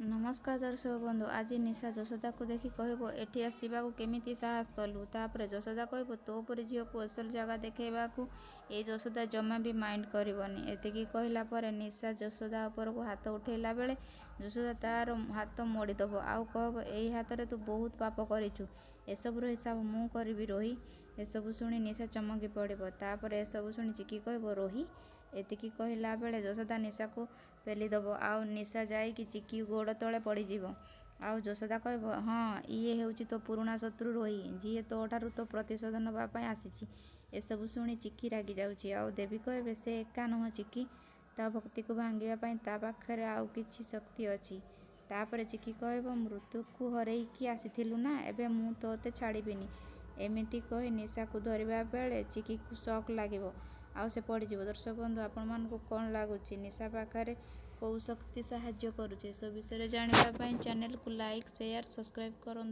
नमस्कार दर्शक बंधु। आज निशा जसोदा को देखी कहब एठी आसवा केमिति साहस कलु। तापर जसोदा कहब तो पर झील को असल जगह देखा ये जसोदा जमा भी माइंड करनी। एतिकी कहला पर निशा जसोदा उपर को हाथ उठेला बेले जसोदा तार हाथ मोड़ीदब आउ कहब यही हाथ रे तू बहुत पाप करिछु, एसबुर हिसाब मु करी रोही। एसबु शुणी निशा चमकी पड़ब। तापर एसबु शुणी चिकी कहब रोही। एतिकी कहला बेले जसोदा निशा को पेलीदब आउ निशा जाइकी चिकी गोड़ तले पड़ीजिब। आउ जसोदा कहब हाँ ये हेउची तो पुराणा शत्रु रोही, जी तो ठारू तो प्रतिशोध नवापाई आसीची। एसबु शुणी चिकी रागी जाउची। आउ देवी कहबे से एका नह चिकी, ता भक्ति को भांगिबा पाई ता पाखरे आउ किछि शक्ति अछि। तापर चिकी कहब मृत्यु को हरेइकी आसीथिलु ना, एबे मु तोते छाड़ीबिनी। एमिति कही निशा को धरिबा बेले चिकी को शक लागिब आउ से पड़ीजिब। दर्शक बंधु आपण मानकु कोन लागुची निशा पाखरे कौ शक्ति साहाय्य करुचे, सब विषय जानिबा पाई चैनल को लाइक शेयर सब्सक्राइब करन।